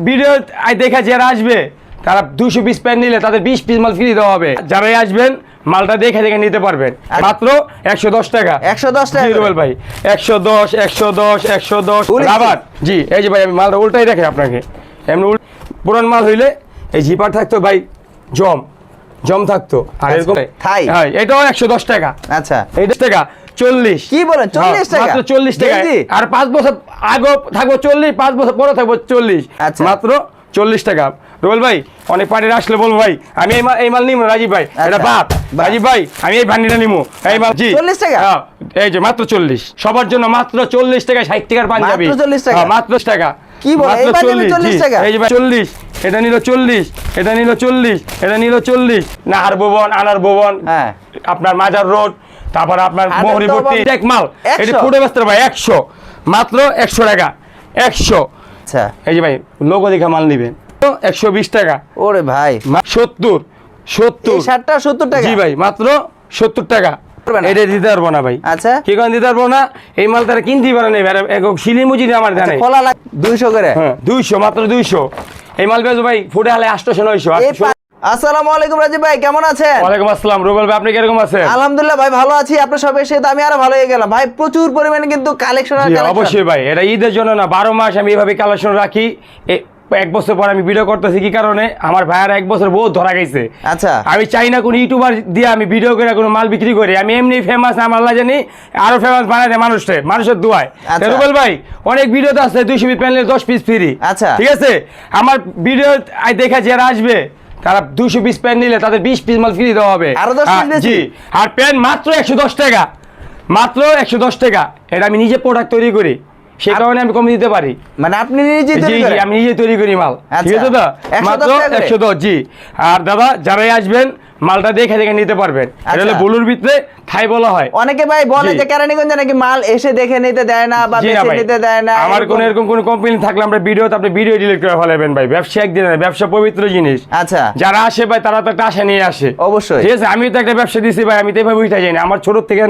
Video দেখে যারা আসবে তারা 200 পিস প্যান্ট নিলে তাদের 20 পিস মাল ফ্রি দেওয়া হবে। যারাই আসবেন মালটা দেখে দেখে নিতে পারবেন মাত্র 110 টাকা। 110 টাকা রুবেল ভাই 110 রাবার। জি এই যে ভাই আমি মালটা উল্টাই রাখি আপনাকে। এমনি পুরান মাল হইলে এই জিপার থাকতো ভাই, জম থাকতো। আর এরকম থাই হ্যাঁ এটাও 110 টাকা। আচ্ছা এটা টাকা 40। কি বলেন 40 টাকা? মাত্র 40 টাকা। আর 5 বছর আগে থাকবো 40, 5 বছর পরে থাকবো 40। আচ্ছা মাত্র 40 টাকা। রুবেল ভাই অনেক পার্টির আসলে বলবো ভাই আমি এই মাল নিবো রাজীব ভাই, এটা বাপ রাজীব ভাই আমি এই ভান্ডিটা নিবো এই মাল। জি 40 টাকা। এই যে মাত্র 40 সবার জন্য মাত্র 40 টাকা। 60 টাকার পাঞ্জাবি মাত্র 40 টাকা। মাত্র টাকা। কি বলেন এই পাঞ্জাবি 40 টাকা? এই যে ভাই 40, এটা নিল 40, এটা নিল 40, এটা নিল 40। নাহার ভবন, আনার ভবন, হ্যাঁ আপনার মাজার রোড, তারপর আপনার মোহরিবর্তী এক মাল এটা ফুটে ব্যস্ত ভাই 100 মাত্র 100 টাকা 100। আচ্ছা এই যে ভাই লোগো দেখা মাল নিবেন 120 টাকা। ওরে ভাই 70 এই শার্টটা 70 টাকা। জি ভাই মাত্র 70 টাকা। এটা দিতে পারবো না ভাই। আচ্ছা কি কারণ দিতে পারবো না? এই মাল তারা কিনতেই পারে না। সিলি মুজিনি আমার জানে খোলা লাগ 200 করে। হ্যাঁ 200 মাত্র 200। এই মাল বেচো ভাই ফুটে হালে 800 900। আসসালামু আলাইকুম রাজীব ভাই, কেমন আছেন? ওয়ালাইকুম আসসালাম রুবেল ভাই, আপনি কিরকম আছেন? আলহামদুলিল্লাহ ভাই ভালো আছি। আপনার সব এসে তো আমি আরো ভালো হয়ে গেলাম ভাই। প্রচুর পরিমাণে কিন্তু কালেকশন আর কালেকশন। অবশ্যই ভাই এটা ঈদের জন্য না, 12 মাস আমি এইভাবে কালেকশন রাখি। এক বছর পর আমি ভিডিও করতেছি কি কারণে? আমার ভাইয়ার এক বছর বহুত ধরা গেছে। আচ্ছা আমি চাই না কোন ইউটিউবার দিয়ে আমি ভিডিও করে কোনো মাল বিক্রি করি। আমি এমনি ফেমাস, আমার আল্লাহ জানি আরো ফেমাস বানাই দেয় মানুষের দোয়ায়। রুবেল ভাই অনেক ভিডিওতে আছে 200 পিস প্যান্ডেল 10 পিস ফ্রি। আচ্ছা ঠিক আছে, আমার ভিডিও দেখে যারা আসবে তারা 200 পিস প্যান্ট নিলে তাদের 20 পিস মাল ফ্রি দেওয়া হবে। আরো 10 পিস বেশি। জি আর প্যান্ট মাত্র 110 টাকা, মাত্র 110 টাকা। এটা আমি নিজে প্রোডাক্ট তৈরি করি, সেই কারণে আমি কমে দিতে পারি। মানে আপনি নিজে তৈরি করেন? আমি নিজে তৈরি করি মাল। ঠিক আছে দাদা মাত্র 110। জি আর দাদা যারাই আসবেন মালটা দেখে দেখে নিতে পারবেন। এটা হলো ব্লুর ভিতরে থাই বলা হয়। অনেকে ভাই বলে যে কেরানীগঞ্জে নাকি মাল এসে দেখে নিতে দেয় না বা বেচে নিতে দেয় না। আমার কোন এরকম কোন কমপ্লেইন থাকলে আমরা ভিডিওতে আপনি ভিডিও ডিলিট করে ফেলাবেন ভাই। ব্যবসা একদিন না, ব্যবসা পবিত্র জিনিস। আচ্ছা যারা আসে ভাই তারা তো একটা আশা নিয়ে আসে। অবশ্যই ঠিক আছে, আমি তো একটা ব্যবসা দিছি ভাই, আমি তো এভাবে উঠে যাই না। আমার ছোট থেকে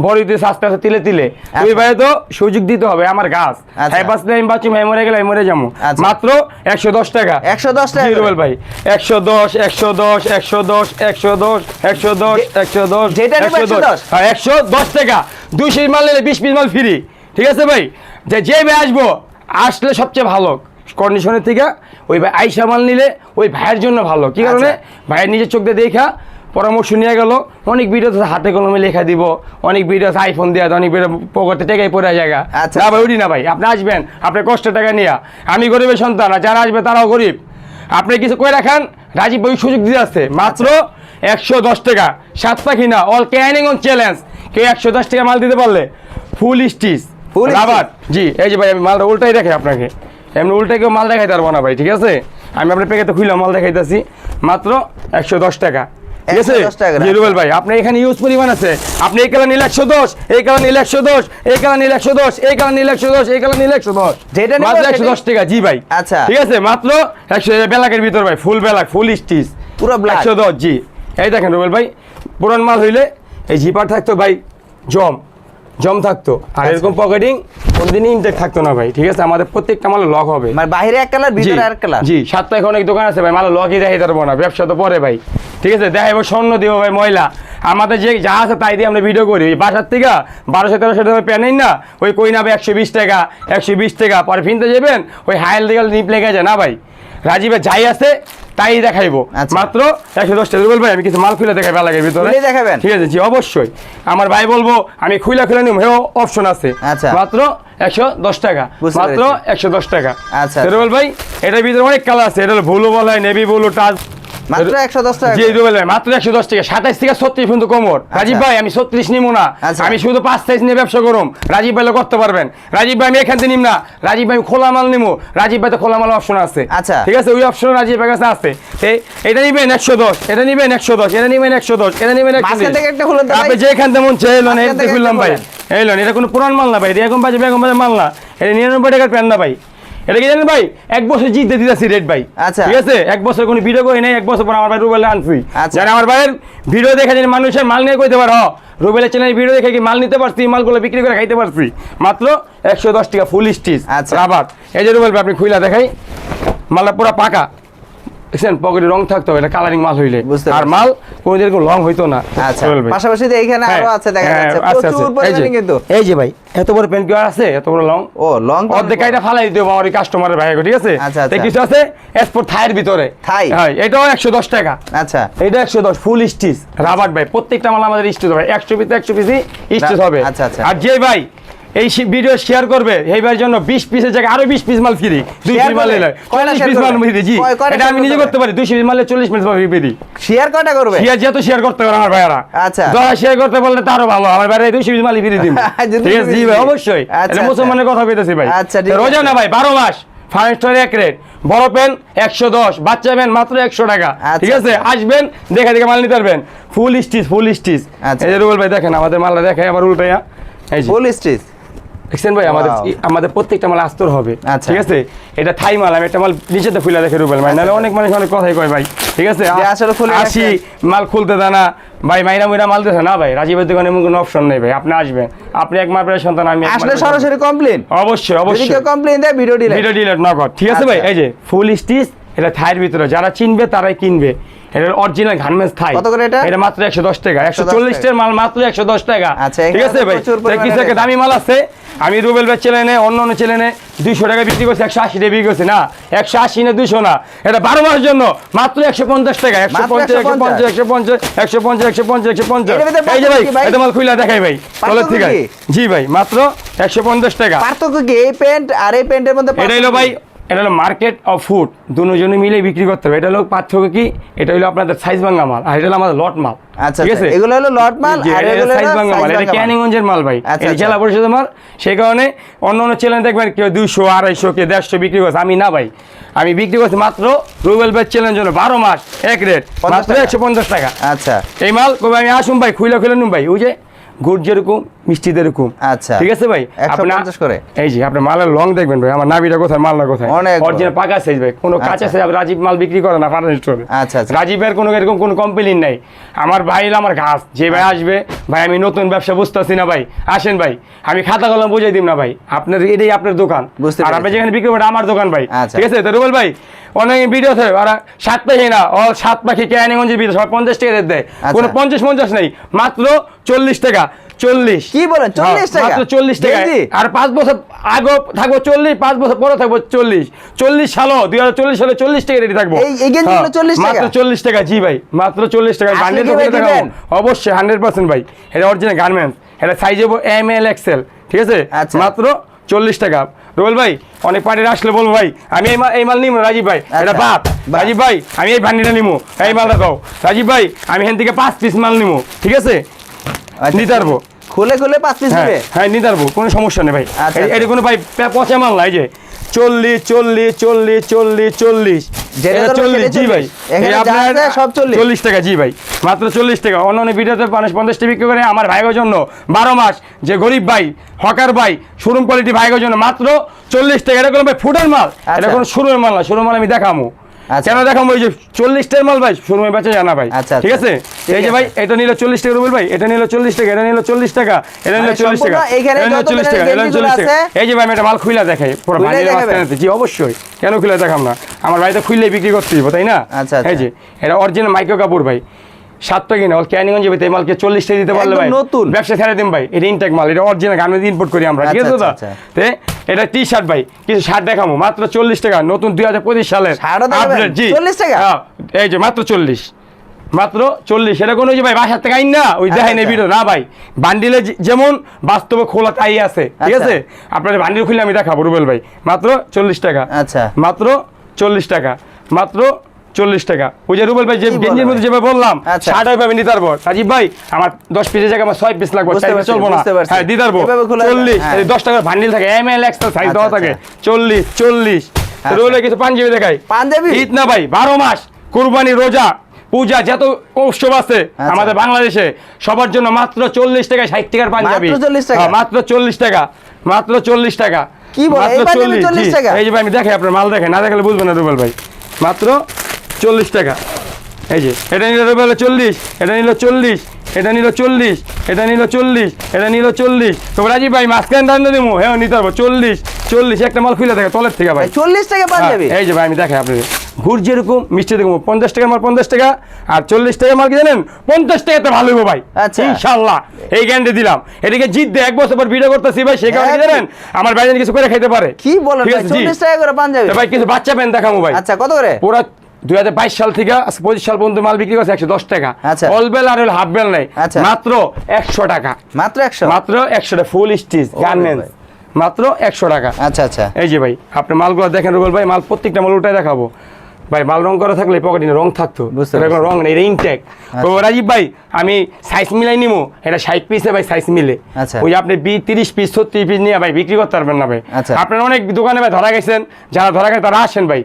বড় হইতে আস্তে আস্তে তিলে তিলে ওই ভাই তো সুযোগ দিতে হবে। আমার গাছ হ্যাঁ বাঁচলে আমি বাঁচি, ভাই মরে গেলে আমি মরে যাবো। মাত্র 110 টাকা। 110 টাকা রুবেল ভাই 110 110 110 110 110 110 যেটা নেবে 110 হ্যাঁ 110 টাকা। 200 মাল নিলে 20 পিস মাল ফ্রি। ঠিক আছে ভাই, যে ভাই আসবো আসলে সবচেয়ে ভালো কন্ডিশনের থেকে ওই ভাই আইসা মাল নিলে ওই ভাইয়ের জন্য ভালো। কি কারণে? ভাইয়ের নিজের চোখ দিয়ে দেখা পরামর্শ নিয়ে গেল। অনেক ভিডিও হাতে কলমে লেখা দিব, অনেক ভিডিও আইফোন দেওয়া, অনেক ভিডিও পকেটে টেকাই পড়ে জায়গা। না ভাই ওটি না ভাই, আপনি আসবেন আপনার কষ্টের টাকা নিয়ে। আমি গরিবের সন্তান, আর যারা আসবে তারাও গরিব। আপনি কিছু করে রাখান, রাজীব ভাই সুযোগ দিয়ে আসছে মাত্র 110 টাকা। 7 পাখি না, অল ক্যানিং অন চ্যালেঞ্জ। কেউ 110 টাকা মাল দিতে পারলে ফুল স্টিচ রাবার। জি এই যে ভাই আমি মালটা উল্টাই রাখি আপনাকে। এমনি উল্টে কেউ মাল দেখাইতে পারবো না ভাই। ঠিক আছে, আমি আপনার প্যাকেটে খুলে মাল দেখাইতেছি মাত্র 110 টাকা। ঠিক আছে রুবেল ভাই, আপনি এখানে ইউজ পরিমাণ আছে। আপনি এই কালার নিলে 110, এই কালার নিলে 110, এই কালার নিলে 110, এই কালার নিলে 110, এই কালার নিলে 110, যেটা মাত্র 110 টাকা। জি ভাই আচ্ছা ঠিক আছে মাত্র 100 ব্ল্যাকের ভিতর ভাই, ফুল ব্ল্যাক ফুল স্টিচ পুরো ব্ল্যাক 110। জি এই দেখেন রুবেল ভাই পুরান মাল হইলে এই জিপার থাকতো ভাই, জম থাকতো। আর এরকম পকেটিং কোনদিনই ইনটেক থাকতো না ভাই। ঠিক আছে, আমাদের প্রত্যেকটা মালে লক হবে। মানে বাইরে এক কালার ভিতরে আর কালার। জি 7টা এখন অনেক দোকান আছে ভাই, মালে লকই দেখাইতে পারবো না, ব্যবসা তো পরে ভাই। ঠিক আছে, দেখাইবো স্বর্ণ দিব ভাই ময়লা। আমাদের যে যা আছে তাই দিয়ে আমরা ভিডিও করি। বাসার থেকে 1200-1300 টাকা প্যান না, ওই কই না ভাই 120 টাকা 120 টাকা পরে ফিনতে যাবেন ওই হাইল দিগাল নিপ লেগে যায় না ভাই। রাজীবের যাই আছে তাই দেখাইবো মাত্র 110 টাকা। রুবেল ভাই আমি কিছু মাল খুলে দেখাই ব্যালাগের ভিতরে দেখাবেন? ঠিক আছে জি অবশ্যই। আমার ভাই বলবো আমি খুলে নিব, হেও অপশন আছে। মাত্র 110 টাকা, মাত্র 110 টাকা। আচ্ছা রুবেল ভাই এটার ভিতরে অনেক কালার আছে। এটা হলো ব্লু বলা হয়, নেভি ব্লু, টাচ মাত্র 110 টাকা। জি রুবেল ভাই মাত্র 110 টাকা। 27 থেকে 36 পর্যন্ত কোমর। রাজীব ভাই আমি 36 নিব না, আমি শুধু 5 সাইজ নিয়ে ব্যবসা করুম। রাজীব ভাই করতে পারবেন। রাজীব ভাই আমি এখান থেকে নিম না, রাজীব ভাই খোলা মাল নিবো। রাজীব ভাই তো খোলা মাল অপশন আছে। আচ্ছা ঠিক আছে, ওই অপশন রাজীব ভাই কাছে আছে। এটা নিবেন 110, এটা নিবেন 110, এটা নিবেন 110, এটা নিবেন 110। আপনি যেখান থেকে মন চাই লোন এতে খুললাম ভাই। এই লোন এটা কোনো পুরান মাল না ভাই, এখন বাজে বেগম বাজে মাল না। এটা 99 টাকার প্যান না ভাই। এটা কি জানেন ভাই 1 বছর জিতে দিতেছি রেট ভাই। আচ্ছা ঠিক আছে, 1 বছর কোনো ভিডিও করি নাই, 1 বছর পর আমার ভাই রুবেল আনফ্রি। জানেন আমার ভাইয়ের ভিডিও দেখে যদি মানুষের মাল নিয়ে কইতে পারো রুবেলের চ্যানেলে ভিডিও দেখে কি মাল নিতে পারছি, মালগুলো বিক্রি করে খাইতে পারছি। মাত্র 110 টাকা ফুল স্টিচ রাবার। এই যে রুবেল ভাই আপনি খুইলা দেখাই মালটা পুরো পাকা, দেখছেন পকেটে রং থাকতো, এটা কালারিং মাল হইলে, বুঝতে আর পারছি। মাল কোনোদিন এরকম রং হইতো না। আচ্ছা রুবেল ভাই। পাশাপাশি তো এইখানে আরো আছে দেখা হ্যাঁ, যাচ্ছে আছে, প্রচুর আছে। এই যে, পরিমাণে কিন্তু এই যে ভাই এত বড় পেন কি আর আছে, এত বড় লং ও লং অর্ধেক এটা ফালাই দিতে হবে আমার কাস্টমারের ভাই, ঠিক আছে? আচ্ছা, আচ্ছা। তো কিছু আছে এক্সপোর্ট থাইয়ের ভিতরে, থাই? হ্যাঁ এটাও 110 টাকা। আচ্ছা এটা 110 ফুল স্টিচ রাবার ভাই, প্রত্যেকটা মাল আমাদের স্টিচ হবে, 100 পিস 100 পিসই স্টিচ হবে। আচ্ছা, আচ্ছা। আর যে ভাই এই ভিডিও শেয়ার করবে এই ভাইয়ের জন্য 20 পিসের জায়গায় আরো 20 পিস মাল ফ্রি, 2 Share পিস মাল করবে? নিলে কয়টা 40 share পিস মাল করবে? ফ্রি। জি কয়টা এটা আমি share নিজে করতে করতে পারি, 200 পিস মালে 40 পিস মাল ফ্রি। শেয়ার কয়টা করবে? শেয়ার যেহেতু শেয়ার করতে পারে আমার ভাইয়ারা, আচ্ছা। যারা শেয়ার করতে বললে তারও ভালো, আমার ভাইরা 200 পিস মাল ফ্রি দিব। যদি ঠিক আছে জি 200 ভাই piece অবশ্যই, আচ্ছা, এটা আচ্ছা। মুসলমানের কথা কইতেছি ভাই। আচ্ছা, ঠিক রোজা আছে। না ভাই 12 মাস ফাইভ স্টার এক রেট, বড় পেন 110, বাচ্চা পেন মাত্র 100 টাকা। আচ্ছা, ঠিক আছে আচ্ছা। আসবেন দেখে দেখে মাল নিতে পারবেন, ফুল স্টিচ ফুল স্টিচ। আচ্ছা। এই যে রুবেল ভাই দেখেন আমাদের মালটা দেখে আবার উল্টাইয়া, এই যে ফুল স্টিচ দেখছেন ভাই আমাদের Wow. আমাদের প্রত্যেকটা মাল আস্তর হবে। আচ্ছা। ঠিক আছে এটা থাই মাল, আমি একটা মাল নিচেতে খুলে দেখে রুবেল ভাই, নাহলে অনেক মানুষ অনেক কথাই কয় ভাই। ঠিক আছে যে আসলে খুলে আসি রাখছেন। মাল খুলতে দেয় না ভাই, মাইরা মুইরা মাল দিতে না ভাই। রাজীবের দোকানে এমন কোনো অপশন নেই ভাই, আপনি আসবেন, আপনি এক মাপের সন্তান, আমি এক আসলে মাপের সরাসরি কমপ্লেন সন্তান। অবশ্যই যদি অবশ্যই কেউ কমপ্লেন দেয় ভিডিও ডিলে ভিডিও ডিলিট না কর। ঠিক আছে ভাই আচ্ছা। এই যে ফুল স্টিচ, এটা থাইয়ের ভিতরে, যারা চিনবে তারাই কিনবে। এটা অরিজিনাল গার্মেন্টস থাই। কত করে এটা? এটা মাত্র 110 টাকা, 140 টাকার মাল মাত্র 110 টাকা। আচ্ছা, ঠিক এখানে আছে তো ভাই প্রচুর তো পরিমাণে কিছু একটা রয়েছে। দামি মাল আছে, আমি রুবেল ভাই চ্যানেলে অন্য অন্য চ্যানেলে 200 টাকা বিক্রি করছি, 180 টাকা বিক্রি করছি না, 180 না 200 না, এটা 12 মাসের জন্য মাত্র 150 টাকা, 150 150 150 150 150 150। এটার ভিতরে এই যে ভাই পার্থক্য কি ভাই? এটা মাল খুলে দেখাই ভাই তলের থেকে। কি? জি ভাই মাত্র 150 টাকা। পার্থক্য কি এই প্যান্ট আর এই প্যান্টের মধ্যে এটা হলো ভাই, এটা হলো মার্কেট অফ ফুড, দুজনে মিলে বিক্রি করতে হবে। এটা হলো পার্থক্য কি, এটা হলো আপনাদের সাইজ ভাঙা মাল, আর এটা হলো আমাদের লট মাল। আচ্ছা, ঠিক আচ্ছা, আছে এগুলো হলো লট মাল জি, আর এটা এগুলো সাইজ হলো ভাঙা মাল, size এটা ভাঙা মাল। ক্যানিগঞ্জের মাল ভাই, আচ্ছা, এটা আচ্ছা। জেলা পরিষদের মাল। সেই কারণে অন্য অন্য চ্যানেল দেখবেন কেউ 200 250 কে 150 বিক্রি করছে, আমি না ভাই, আমি বিক্রি করছি মাত্র রুবেল ভাই চ্যানেলের জন্য 12 মাস এক রেট 50 মাত্র টাকা। 150 টাকা। আচ্ছা এই মাল কবে আমি আসুন ভাই, খুলে খুলে নিন ভাই, ওই যে গুড় যেরকম মিষ্টি যেরকম। আচ্ছা। ঠিক আছে ভাই 150 করে। এই যে আপনার মালের লং দেখবেন ভাই, আমার নাবিটা কোথায় মালটা কোথায়, অনেক বড়। অরিজিনাল পাকা সাইজ ভাই, কোনো কাঁচা সাইজ রাজীব মাল বিক্রি করে না ফার্নিচার স্টোরে। আচ্ছা, আচ্ছা। রাজীবের কোনো এরকম কোনো কমপ্লেইন নাই, আমার ভাই হলো আমার ঘাস। যে ভাই আসবে ভাই আমি নতুন ব্যবসা বুঝতেছি না ভাই, আসেন ভাই আমি খাতা কলম বুঝাই দিম না ভাই, আপনার এটাই আপনার দোকান, বুঝতে আর আপনি পেরেছি। যেখানে বিক্রি করেন আমার দোকান ভাই। আচ্ছা। ঠিক আছে তো রুবেল ভাই অনেক ভিডিও আছে, ওরা 7 পাখি না, ও 7 পাখি ক্যানিগঞ্জের ভিতরে সব 50 টাকা রেট দেয়, আচ্ছা। কোনো 50 নেই, মাত্র 40 টাকা। 40 কি বলেন 40 টাকা মাত্র 40 টাকা। গেঞ্জি? আর 5 বছর আগে থাকবো 40, 5 বছর পরে থাকবো 40 সালও 2040 সালে 40 টাকা রেডি থাকবো। এই গেঞ্জিগুলো 40 টাকা? মাত্র 40 টাকা জি ভাই, মাত্র 40 টাকা। আসলে বান্ডিল কি তো ভাই দেখাবো দিবেন? অবশ্যই 100% ভাই, এটা অরিজিনাল গার্মেন্টস, এটা সাইজ হবে ML XL। ঠিক আছে আচ্ছা। মাত্র 40 টাকা। রোল ভাই অনেক পার্টির আসলে বলবো ভাই আমি এই মাল নিবো রাজীব ভাই, এটা আচ্ছা। বাদ। রাজীব ভাই আমি এই ভান্ডিটা নিবো, এই মালটা দাও। রাজীব ভাই আমি এখান থেকে 5 পিস মাল নিবো। ঠিক আছে আচ্ছা, নিতে পারবো। খুলে খুলে 5 পিস হ্যাঁ দিবে হ্যাঁ নিতে পারবো, কোনো সমস্যা নেই ভাই। আচ্ছা, এটা আচ্ছা। কোনো ভাই পচা মাল নাই, যে 40 40 40 40 40 যেটা এটা ধরবেন 40 সেটাই জি ভাই। 40 এখানে এই যা আপনার আছে সব 40 40 টাকা জি ভাই, মাত্র 40 টাকা। অন্য অন্য ভিডিওতে 50 টাকা বিক্রি করে, আমার ভাইগোর জন্য 12 মাস যে গরিব ভাই হকার ভাই শোরুম কোয়ালিটি ভাইগোর জন্য মাত্র 40 টাকা। এটা কোনো ভাই ফুডের মাল, এটা আচ্ছা। কোনো শোরুমের মাল না, শোরুম মাল আমি দেখামো। আচ্ছা। কেন দেখাবো, ওই যে 40 টাকার মাল ভাই শোরুমে বেচা যায় না ভাই। আচ্ছা, ঠিক আছে ঠিক এই যে আছে। ভাই এটা নিল 40 টাকা রুবেল ভাই, এটা নিল 40 টাকা, এটা নিল 40 টাকা, এটা নিল মানে 40 টাকা, সম্পূর্ণ এইখানে এটা নিল যত 40 টাকা, ধরনের এটা নিল গেঞ্জিগুলো 40 টাকা। আছে, এই যে ভাই আমি এটা মাল খুলে দেখাই পুরো খুলে ভান্ডিলের দেখাবেন? মাঝখানে। জি অবশ্যই, কেন খুলে দেখাম না, আমার বাড়িতে খুললেই বিক্রি করতে দিব তাই না। আচ্ছা, আচ্ছা। এই যে এটা অরিজিনাল মাইক্রো কাপড় ভাই, 7 টাকা কিনা ক্যানিগঞ্জে এই মালকে 40 টাকা দিতে পারলে একদম ভাই নতুন। ব্যবসা ছেড়ে দিন ভাই। এটা ইনটেক মাল, এটা অরিজিনাল গার্মেন্টস ইম্পোর্ট করি আমরা। ঠিক আচ্ছা, আছে দাদা আচ্ছা, তে এটা টি শার্ট ভাই, কিছু শার্ট দেখাবো মাত্র 40 টাকা, নতুন 2025 সালের শার্টও দেখাবেন? আপডেট। জি 40 টাকা? হ্যাঁ, এই যে মাত্র 40 মাত্র 40। এটা কোনো যে ভাই বাসার থেকে আইন না ওই দেখাই নেই আচ্ছা। ভিডিও না ভাই, বান্ডিলে যেমন বাস্তবে খোলা তাই আছে। ঠিক আচ্ছা। আছে আপনার বান্ডিল খুলে আমি দেখাবো রুবেল ভাই, মাত্র 40 টাকা। আচ্ছা। মাত্র 40 টাকা, মাত্র 40 টাকা। ওই যে রুবেল ভাই যে কি বলেন গেঞ্জির ভাই? মধ্যে যেভাবে বললাম আচ্ছা। 60 ভাবে নিতে পারবো। রাজীব ভাই আমার 10 পিসের জায়গায় আমার 6 পিস লাগবে, বুঝতে 4 পিস পারছি, চলবো না। বুঝতে পারছি। হ্যাঁ দিতে পারবো। এভাবে খুলে 40 হ্যাঁ। এই 10 টাকার বান্ডিল থাকে, ML XL সাইজ আচ্ছা, দেওয়া থাকে। আচ্ছা। 40 40 আচ্ছা। রুবেল কিছু পাঞ্জাবি দেখাই, পাঞ্জাবি? ঈদ না ভাই 12 মাস কুরবানি রোজা পূজা যত উৎসব আছে আচ্ছা। আমাদের বাংলাদেশে সবার জন্য মাত্র 40 টাকা 60 টাকার পাঞ্জাবি। মাত্র 40 টাকা? হ্যাঁ, মাত্র 40 টাকা, মাত্র 40 টাকা। কি বলেন? মাত্র এই পাঞ্জাবি 40 জি। টাকা? এই যে ভাই আমি দেখাই, আপনার মাল দেখেন, না দেখালে বুঝবেন না রুবেল ভাই। মাত্র 40 টাকা। এই যে এটা নিল রুবেল 40, এটা নিল 40, এটা নিল 40, এটা নিল 40, এটা নিল 40। তো রাজীব ভাই মাঝখানে দাম দেবো, হ্যাঁ নিতে পারবো 40 40 একটা মাল খুলে দেখে তলের থেকে ভাই। 40 টাকা পাঞ্জাবি? এই যে ভাই আমি দেখাই আপনাকে, ঘুর যেরকম মিষ্টি দেখুন, 50 টাকার মাল 50 টাকা, আর 40 টাকার মাল কি জানেন, 50 টাকাতে ভালো হইব ভাই। আচ্ছা। ইনশাআল্লাহ এই গ্যারান্টি দিলাম। এদিকে জিত দে 1 বছর পর ভিডিও করতেছি ভাই, সেই কারণে কি জানেন, আমার ভাই কিছু করে খাইতে পারে। কি বলেন ঠিক ভাই, আছে, জি। 40 টাকা করে পাঞ্জাবি? ভাই কিছু বাচ্চা প্যান্ট দেখাবো ভাই। আচ্ছা, কত করে? পুরা 2022 সাল থেকে 25 সাল পর্যন্ত মাল বিক্রি করছে 110 টাকা। আচ্ছা। অল বেল আর হাফ বেল নাই, আচ্ছা। মাত্র 100 টাকা। মাত্র 100? মাত্র 100 টাকা ফুল স্টিচ গার্মেন্টস, মাত্র 100 টাকা। আচ্ছা আচ্ছা। এই যে ভাই আপনি মালগুলো দেখেন রুবেল ভাই, মাল প্রত্যেকটা মাল উল্টায় দেখাবো ভাই। মাল রং করা থাকলে পকেটে রং থাকতো, বুঝতে এটা কোনো রং নেই, এটা ইনটেক। তো রাজীব ভাই আমি সাইজ মিলাই নিবো, এটা 60 পিসে ভাই সাইজ মিলে। আচ্ছা। ওই আপনি 30 পিস 30 পিস নিয়ে ভাই বিক্রি করতে পারবেন না ভাই। আচ্ছা। আপনারা অনেক দোকানে ভাই ধরা গেছেন, যারা ধরা গেছে তারা আসেন ভাই,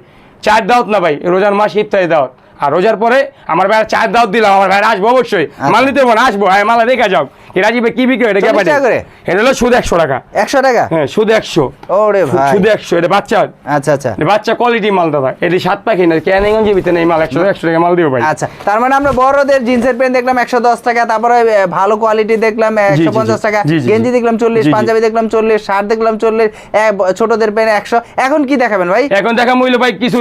4 দাওয়াত না ভাই, রোজার মাস ইফতারি দাওয়াত, আর রোজার পরে আমার ভাই 4 দাওয়াত দিলাম, আমার ভাই আসবো অবশ্যই, মাল নিতে হবে না, আসবো মাল দেখা যাও। কি রাজীব ভাই কি বিক্রি হয়, এটা কি 40 টাকা করে? এটা হলো শুধু 100 টাকা। 100 টাকা? হ্যাঁ শুধু 100। ওরে ভাই, শুধু 100, এটা বাচ্চা। আচ্ছা আচ্ছা বাচ্চা কোয়ালিটি মাল দাদা, এটি 7 পাখি না, ক্যানিগঞ্জের ভিতরে এই মাল 100 টাকা মাল দিও ভাই। আচ্ছা, তার মানে আমরা বড়দের জিন্সের প্যান্ট দেখলাম 110 টাকা, তারপরে ভালো কোয়ালিটি দেখলাম 150 টাকা, জি, জি, গেঞ্জি দেখলাম 40, জি, জি। পাঞ্জাবি দেখলাম 40, শার্ট দেখলাম 40, ছোটদের প্যান্ট 100। এখন কি দেখাবেন ভাই? এখন দেখা মূল্য ভাই কিছু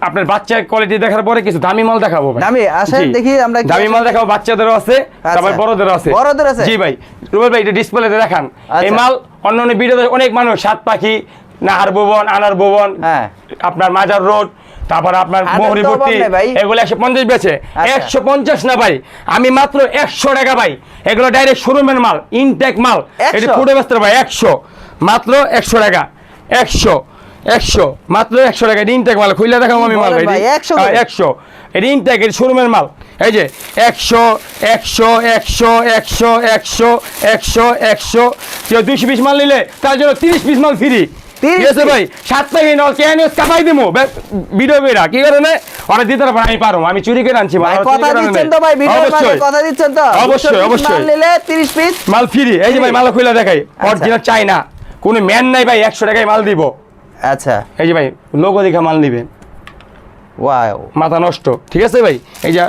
আপনার বাচ্চা কোয়ালিটি দেখার পরে কিছু দামি মাল দেখাবো ভাই। দামি আসেন জি। দেখি আমরা কি দামি মাল দেখাবো, বাচ্চাদেরও আছে, তারপর বড়দেরও আছে। বড়দের আছে? জি ভাই, রুবেল ভাই এটা ডিসপ্লেতে দেখান। এই আচ্ছা। মাল অন্য অন্য ভিডিওতে অনেক মানুষ 7 পাখি, নাহার ভুবন, আনার ভুবন, হ্যাঁ। আপনার মাজার রোড, তারপর আপনার আনার তো মোহরিপট্টি, অভাব নেই ভাই। এগুলো 150 বেচে। আচ্ছা। 150 না ভাই, আমি মাত্র 100 টাকা ভাই। এগুলো ডাইরেক্ট শোরুমের মাল, ইনটেক মাল, 100? এটা ফুটে বেচতে ভাই 100, মাত্র 100 টাকা। 100 মাত্র 100 টাকা, ইনটেক মাল খুলে দেখাবো আমি মাল বলেন ভাই। ভাই, 100 করে? 100 এটা ইনটেক, এটা শোরুমের মাল। এই যে 100 100 100 100 100 100 100, কেউ 200 পিস মাল নিলে তার জন্য 30 পিস মাল ফ্রি। 30 ঠিক আছে ভাই, 7 টাকা নল কেন কাপাই দেবো ভিডিও বেরা, কি কারণে ওরা দিতে পারবো, আমি পারবো, আমি চুরি করে আনছি মাল। ভাই ওরা চুরি কথা করে আনে দিচ্ছেন নাই। তো ভাই, ভিডিওর মাঝে অবশ্যই কথা দিচ্ছেন তো? অবশ্যই, 200 পিস অবশ্যই। মাল নিলে 30 পিস মাল ফ্রি। এই যে ভাই মাল খুলে দেখাই, অরিজিনাল চাই না, কোনো ম্যান নাই ভাই, 100 টাকায় মাল দিব। আচ্ছা, এই যে ভাই লোগো দেখা মাল নিবেন, ওয়াও, মাথা নষ্ট। ঠিক আছে ভাই, এই যে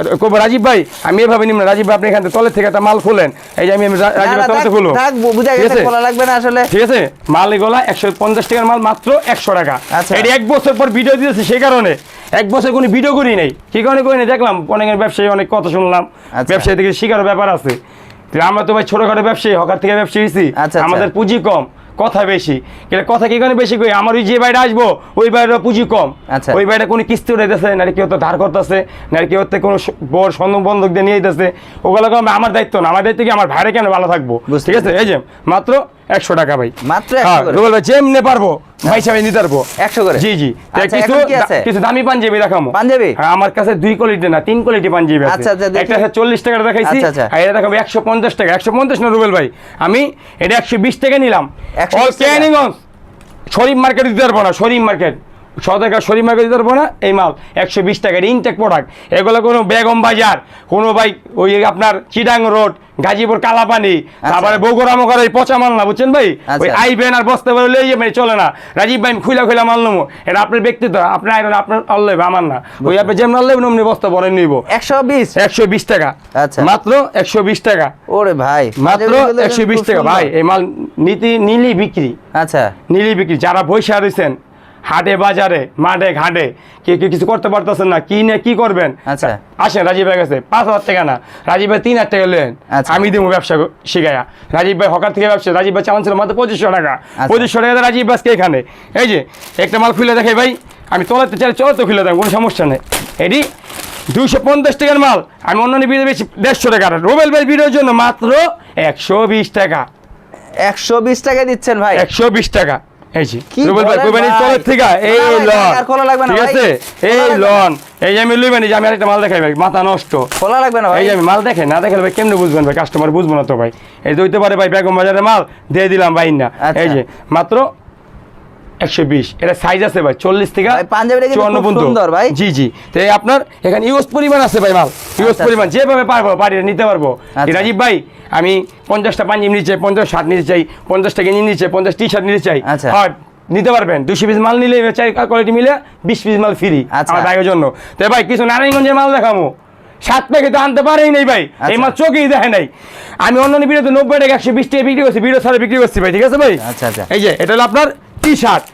রাজীব ভাই আমি এভাবে নিব না, রাজীব ভাই আপনি এখান থেকে তলের থেকে একটা মাল খুলেন, এই যে আমি রাজীব ভাই তলেতে খুলবো, থাক বুঝা ঠিক গেছে, আছে? বলা লাগবে না আসলে। ঠিক আছে, মাল এগুলা 150 টাকার মাল, মাত্র 100 টাকা। আচ্ছা। এটি 1 বছর পর ভিডিও দিয়েছে, সেই কারণে 1 বছর কোনো ভিডিও করি নাই। কি কারণে করি নাই দেখলাম অনেকের ব্যবসায়ী অনেক কথা শুনলাম, আচ্ছা। ব্যবসায়ী থেকে শিকার ব্যাপার আছে। তো আমরা তো ভাই ছোটখাটো ব্যবসায়ী, হকার থেকে ব্যবসায়ী হয়েছি, আচ্ছা, আমাদের পুঁজি কম, কথা বেশি। কিন্তু কথা কি কারণে বেশি করি, আমার ওই যে বাইরে আসবো ওই বাইরে পুঁজি কম। আচ্ছা। ওই বাইরে কোনো কিস্তি উঠাইতেছে, না কেউ তো ধার করতেছে, না কেউ তো কোনো বড় স্বর্ণ বন্ধক দিয়ে নিয়ে যেতেছে, ওগুলো আমার দায়িত্ব না। আমার দায়িত্ব কি, আমার ভাইরে কেন ভালো থাকবো। বুঝতে ঠিক আছে, এই যে মাত্র 100 টাকা ভাই, মাত্র 100 হ্যাঁ, করে? রুবেল ভাই যেমনে পারবো ভাই সাহেব নিতে পারবো 100 করে? জি জি। তো আচ্ছা, কিছু এখন কি আছে? কিছু দামি পাঞ্জাবি দেখাবো। পাঞ্জাবি? হ্যাঁ, আমার কাছে 2 কোয়ালিটি না 3 কোয়ালিটি পাঞ্জাবি আছে। আচ্ছা, আচ্ছা, দেখি। একটা আছে 40 টাকা দেখাইছি, আচ্ছা, আচ্ছা। আর এটা দেখাবো 150 টাকা। 150 না রুবেল ভাই, আমি এটা 120 টাকা নিলাম। 120 অল টাকা? ক্যানিগঞ্জ শরীফ মার্কেট দিতে পারবো না, শরীফ মার্কেট, সদরঘাট শরীফ মার্কেট দিতে পারবো না। এই মাল 120 টাকার ইনটেক প্রোডাক্ট। এগুলো কোনো বেগম বাজার, কোনো ভাই ওই আপনার চিটাং রোড, গাজীপুর কালাপানি, তারপরে বগুড়া মোকার ওই পচা মাল না, বুঝছেন ভাই? ওই আচ্ছা। আইবেন আর বসতে পারে লইয়ে মানে চলে না। রাজীব ভাই খুলা খুলা মাল নেবো, এটা আপনার ব্যক্তিত্ব, আপনার আইরন আপনার আল্লাহ আমার না। ওই আপনি যেমন আল্লাহ অমনি বস্তা ভরে নিব। 120? 120 টাকা, আচ্ছা। মাত্র 120 টাকা, ওরে ভাই, মাত্র পাঞ্জাবিগুলো 120 খুব টাকা সুন্দর। ভাই। এই মাল নিলি বিক্রি, আচ্ছা, নিলি বিক্রি। যারা বৈশা রয়েছেন হাটে বাজারে মাঠে ঘাটে, কেউ কিছু করতে পারতেছেন না, কি না কি করবেন, আচ্ছা। আসেন রাজীব ভাই কাছে। 5,000 টাকা না, রাজীব ভাই 3,000 টাকা লেন, আচ্ছা। আমি দেবো ব্যবসা শিখাইয়া। রাজীব ভাই হকার থেকে ব্যবসা, রাজীব ভাই চালান ছিল মাত্র 2500 টাকা। আচ্ছা। 2500 টাকা রাজীব ভাইকে এখানে। এই যে একটা মাল খুলে দেখে ভাই, আমি তোলাতে চাই চলাতে খুলে দেবো, কোনো সমস্যা নেই। এটি 250 টাকার মাল, আমি অন্য ভিডিও বেশি 150 টাকা। রুবেল ভাই ভিডিওর জন্য মাত্র 120 টাকা। 120 টাকা দিচ্ছেন ভাই? 120 টাকা। এই যে কি রুবেল ভাই বলেন কোরবানির ভাই? তরফ থেকে এই না ভাই, লন, আর খোলা লাগবে না ঠিক ভাই। আছে, এই খোলা লাগবে না। লন, এই যে আমি লইবেন, এই যে আমি আরেকটা মাল দেখাই ভাই, মাথা নষ্ট। খোলা লাগবে না ভাই? এই যে আমি মাল দেখে না দেখালে ভাই কেমনে বুঝবেন ভাই, কাস্টমার বুঝবো না তো ভাই। এই যে হইতে পারে ভাই বেগম বাজারের মাল দিয়ে দিলাম ভাই না। আচ্ছা। এই যে মাত্র 120, এটা সাইজ আছে ভাই 40 থেকে ভাই, পাঞ্জাবিটা কিন্তু 54 খুব পর্যন্ত। সুন্দর ভাই। জি জি। তো এই আপনার এখানে ইউজ পরিমাণ আছে ভাই, মাল ইউজ আচ্ছা, পরিমাণ যেভাবে পারবো পারি নিতে পারবো। আচ্ছা। রাজীব ভাই আমি 50টা পাঞ্জাবি নিতে চাই, 50 শার্ট নিতে চাই, 50টা গেঞ্জি নিতে চাই, 50 টি শার্ট নিতে চাই, আচ্ছা। হ্যাঁ নিতে পারবেন। 200 পিস মাল নিলে 4 কোয়ালিটি মিলে 20 পিস মাল ফ্রি আচ্ছা। আমার ভাইয়ের জন্য। তো ভাই কিছু নারায়ণগঞ্জের মাল দেখাবো, 7 প্যাকেট তো আনতে পারেই নাই ভাই, এই মাল চোখেই দেখে নাই। আমি অন্য ভিডিওতে 90 টাকা 120 টাকা বিক্রি করছি, ভিডিও ছাড়া বিক্রি করছি ভাই, ঠিক আছে ভাই? আচ্ছা, আচ্ছা। এই যে এটা হলো আপনার টি শার্ট,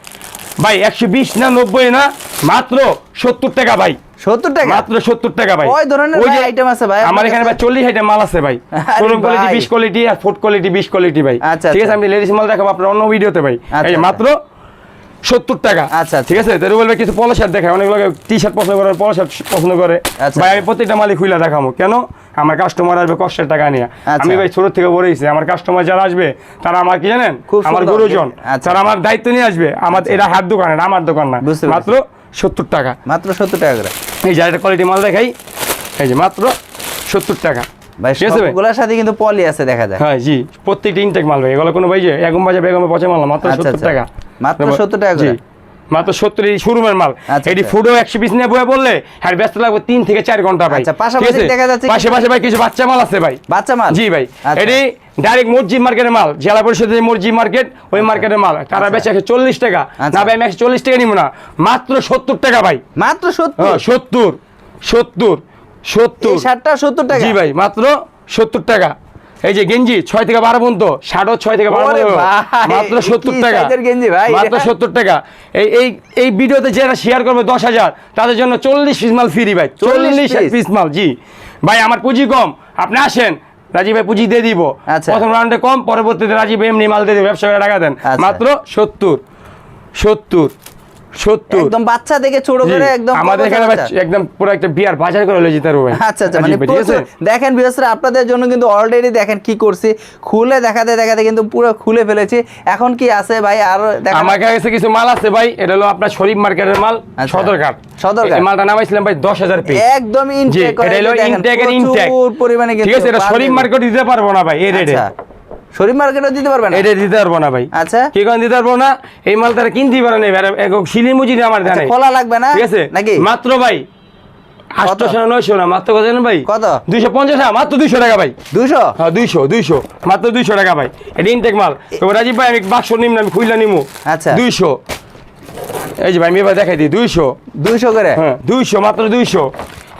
ভাই 120 না 90 না মাত্র 70 টাকা ভাই, 70 টাকা মাত্র 70 টাকা ভাই। ওই ধরনের ওই যে আইটেম আছে ভাই আমার এখানে ভাই 40 আইটেম মাল আছে ভাই, আরে শোরুম কোয়ালিটি ভাই। 20 কোয়ালিটি আর ফুড কোয়ালিটি 20 কোয়ালিটি ভাই। আচ্ছা, ঠিক আছে, আচ্ছা। আমি লেডিস মাল দেখাবো আপনার অন্য ভিডিওতে ভাই। আচ্ছা, এই যে আচ্ছা। মাত্র 70 টাকা। আচ্ছা, ঠিক আছে, তাহলে বলবে কিছু পলো শার্ট দেখায়, অনেক লোক টি শার্ট পছন্দ করে, পলো শার্ট পছন্দ করে। আচ্ছা। ভাই আমি প্রত্যেকটা মালই খুলে দেখাবো, কেন আমার কাস্টমার আসবে কষ্টের টাকা নিয়ে। আচ্ছা। আমি ভাই ছোট থেকে বলেছি আমার কাস্টমার যারা আসবে তারা আমার কি জানেন, খুব আমার সুন্দর। গুরুজন, আচ্ছা। তারা আমার দায়িত্ব নিয়ে আসবে। আমার এটা হাত দোকান, এটা আমার দোকান না। বুঝতে মাত্র 70 টাকা। মাত্র 70 টাকা করে এই যে একটা কোয়ালিটি মাল দেখাই, এই যে মাত্র 70 টাকা। ভাই ঠিক আছে ভাই? সবগুলোর সাথে কিন্তু পলি আছে দেখা যায়। হ্যাঁ জি, প্রত্যেকটা ইনটেক মাল ভাই, এগুলো কোনো ভাই যে এগম বাজে বেগমে পচা মাল না, মাত্র আচ্ছা, 70 আচ্ছা। টাকা। মাত্র 70 টাকা জি, করে। মাত্র 70 এই শোরুমের মাল। আচ্ছা, এটি আচ্ছা। ফুডও 120 নিয়ে বয়ে বললে হ্যাঁ ব্যস্ত লাগবে 3 থেকে 4 ঘন্টা ভাই। আচ্ছা, পাশাপাশি ঠিক আছে? দেখা যাচ্ছে পাশাপাশি ভাই কিছু বাচ্চা মাল আছে ভাই। বাচ্চা মাল? জি ভাই, আচ্ছা। এটি ডাইরেক্ট মসজিদ মার্কেটের মাল, জেলা পরিষদের মসজিদ মার্কেট, ওই মার্কেটের মাল। তারা আচ্ছা। বেচে 40 টাকা। আচ্ছা। না ভাই আমি 140 টাকা নিব না, মাত্র 70 টাকা ভাই। মাত্র 70? হ্যাঁ 70 এই শার্টটা 70 টাকা? জি ভাই, মাত্র 70 টাকা। এই যে গেঞ্জি 6 থেকে 12 পর্যন্ত, শার্টও 6 থেকে 12 ওরে পর্যন্ত, ভাই, মাত্র কি 70 টাকা। সাইজের গেঞ্জি ভাই? মাত্র 70 টাকা। এই এই এই ভিডিওতে যারা শেয়ার করবে 10,000 তাদের জন্য 40 পিস মাল ফ্রি ভাই, 40 piece? পিস মাল। জি ভাই, আমার পুঁজি কম, আপনি আসেন, রাজীব ভাই পুঁজি দিয়ে দিব। আচ্ছা। প্রথম রাউন্ডে কম, পরবর্তীতে রাজীব ভাই এমনি মাল দিয়ে দিব, ব্যবসা করে টাকা দেন। আচ্ছা। মাত্র 70 একদম বাচ্চা থেকে ছোট জি, করে একদম আমাদের কত এখানে বাচ্চা? একদম পুরো একটা বিয়ার বাজার করে লয়ে যেতে পারবো ভাই। আচ্ছা আচ্ছা, জি মানে ভাই, ঠিক আছে? প্রচুর। দেখেন ভিউয়ার্সরা, আপনাদের জন্য কিন্তু অলরেডি দেখেন কি করছি, খুলে দেখাতে দেখাতে কিন্তু পুরো খুলে ফেলেছি। এখন কি আছে ভাই আর দেখেন? আমার কাছে কিছু মাল আছে ভাই, এটা হলো আপনার শরীফ মার্কেটের মাল, আচ্ছা। সদরঘাট। সদরঘাট। এই মালটা নামাইছিলাম ভাই 10,000 পিস। একদম জি, ইনটেক এটা হলো ইনটেকের ইনটেক। প্রচুর পরিমাণে কিন্তু ঠিক আছে, এটা শরীফ মার্কেট দিতে পারবো না ভাই এই রেটে। আচ্ছা, শরীফ মার্কেটও দিতে পারবেন না? এটা দিতে পারবো না ভাই। আচ্ছা। কি কারণ দিতে পারবো না, এই মাল তারা কিনতেই পারে না, শিলি মুজি আমার আচ্ছা, জানে। খোলা লাগবে না ঠিক আছে নাকি? মাত্র ভাই 800 না 900 না, মাত্র কত জানেন ভাই? কত? 250 টাকা, মাত্র 200 টাকা ভাই। 200? হ্যাঁ 200 মাত্র 200 টাকা ভাই। এটা ইনটেক মাল। তো রাজীব ভাই আমি বাক্স নিম না, আমি খুইলা নিমু। আচ্ছা। 200। এই যে ভাই আমি এবার দেখাই দিই 200। 200 করে? হ্যাঁ 200, মাত্র 200।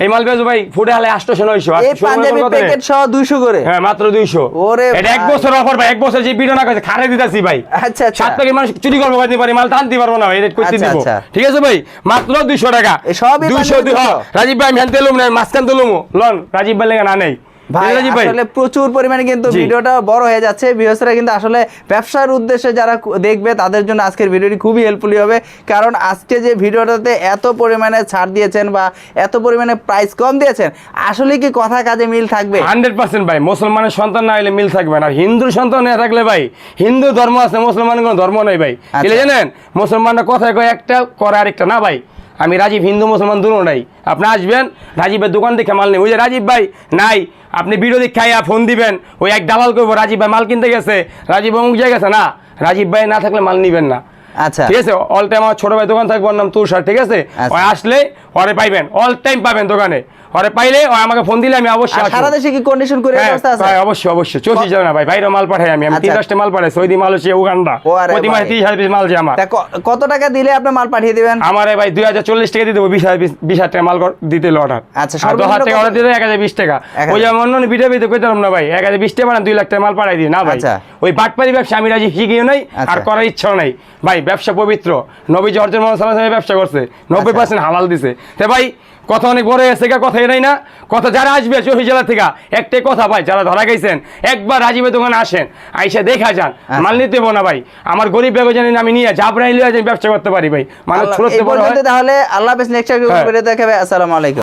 এই মাল বেচো ভাই ফুটে হালে 800 900। আর এই শোরুমের পাঞ্জাবি কত রে? প্যাকেট সহ 200 করে? হ্যাঁ মাত্র 200। ওরে এটা এক ভাই। বছর অফার ভাই, এক বছর যে ভিডিও না কাছে খারে দিতাছি ভাই। আচ্ছা আচ্ছা। 7 প্যাকেট মানুষ চুরি করবো ভাই, পারি মাল টানতে পারবো না ভাই, রেট করতে আচ্ছা, দিব। আচ্ছা। ঠিক আছে ভাই, মাত্র 200 টাকা। এই সবই 200 পাঞ্জাবি 200? রাজীব ভাই আমি হ্যান্ড তেলুম না, মাঝখান তেলুম লন, রাজীব ভাই লেগে না নেই। ভাই রাজীব ভাই আসলে প্রচুর পরিমাণে কিন্তু জি। ভিডিওটা বড় হয়ে যাচ্ছে। ভিউয়ার্সরা কিন্তু আসলে ব্যবসার উদ্দেশ্যে যারা দেখবে তাদের জন্য আজকের ভিডিওটি খুবই হেল্পফুল হবে, কারণ আজকে যে ভিডিওটাতে এত পরিমাণে ছাড় দিয়েছেন বা এত পরিমাণে প্রাইস কম দিয়েছেন, আসলে কি কথা কাজে মিল থাকবে? 100% ভাই, মুসলমানের সন্তান না হলে মিল থাকবে না। আর হিন্দুর সন্তান না থাকলে ভাই, হিন্দু ধর্ম আছে, মুসলমানের কোনো ধর্ম নেই ভাই। আচ্ছা। কি জানেন, মুসলমানরা কথায় কয় একটা, করে আরেকটা না ভাই। আমি রাজীব হিন্দু মুসলমান দুটো নাই। আপনি আসবেন রাজীবের দোকান দেখে মাল নেই, ওই যে রাজীব ভাই নাই, আপনি ভিডিও দেখে খাইয়া ফোন দিবেন, ওই এক দালাল করবো রাজীব ভাই মাল কিনতে গেছে, রাজীব অমুক জায়গা গেছে না, রাজীব ভাই না থাকলে মাল নিবেন না। আচ্ছা ঠিক আছে, অল টাইম আমার ছোট ভাই দোকান থাকবো, ওর নাম তুষার। ঠিক আছে, আচ্ছা। ওই আসলে ওরে পাইবেন, অল টাইম পাবেন দোকানে। ওরে পাইলে ও আমাকে ফোন দিলে আমি অবশ্যই আর আসবো। সারা দেশে কি কন্ডিশন করে হ্যাঁ, ব্যবস্থা আছে? ভাই, অবশ্যই 24 না ভাই, বাইরে মাল পাঠাই আমি। আমি আচ্ছা। 3-4টা মাল পাঠাই, সৌদি, মালয়েশিয়া, উগান্ডা। ও আরে প্রতি মাসে ভাই। 30,000 পিস মাল যে আমার। তা কত টাকা দিলে আপনি মাল পাঠিয়ে দিবেন? আমার ভাই 2040 টাকা দিয়ে দেবো, 20,000 টাকা মাল দিতে অর্ডার। আচ্ছা, আর 10,000 টাকা সর্বনিম্ন অর্ডার দিতে 1,020 টাকা। 1000 ওই যে অন্য ভিডিও ভিডিও কইতে পারলাম না ভাই, 1,020 টাকা মানে 2 লাখ টাকা মাল পাঠাই দিই না ভাই। আচ্ছা। ওই বাটপারি ব্যবসা আমি রাজি শিখিও নাই, আর আচ্ছা। করার ইচ্ছাও নাই ভাই। ব্যবসা পবিত্র, নবী জর্জের মোহাম্মদ সাল্লাল্লাহু আলাইহি ওয়াসাল্লাম ব্যবসা করছে, 90% হালাল দিছে। তো ভাই কথা অনেক বড় হয়েছে, কথা এটাই না কথা। যারা আসবে চৌষট্টি জেলা থেকে, একটাই কথা ভাই, যারা ধরা গেছেন একবার রাজীবের দোকানে আসেন, আইসা দেখা যান, মাল নিতে না ভাই। আমার গরিব ব্যবসা জানি আমি নিয়ে জাবরাইলে ব্যবসা করতে পারি ভাই, মানুষ ছোট এই বড় হয়। পর্যন্ত তাহলে আল্লাহ হাফেজ, নেক্সট হ্যাঁ। ভিডিও দেখাবে। আসসালামু আলাইকুম।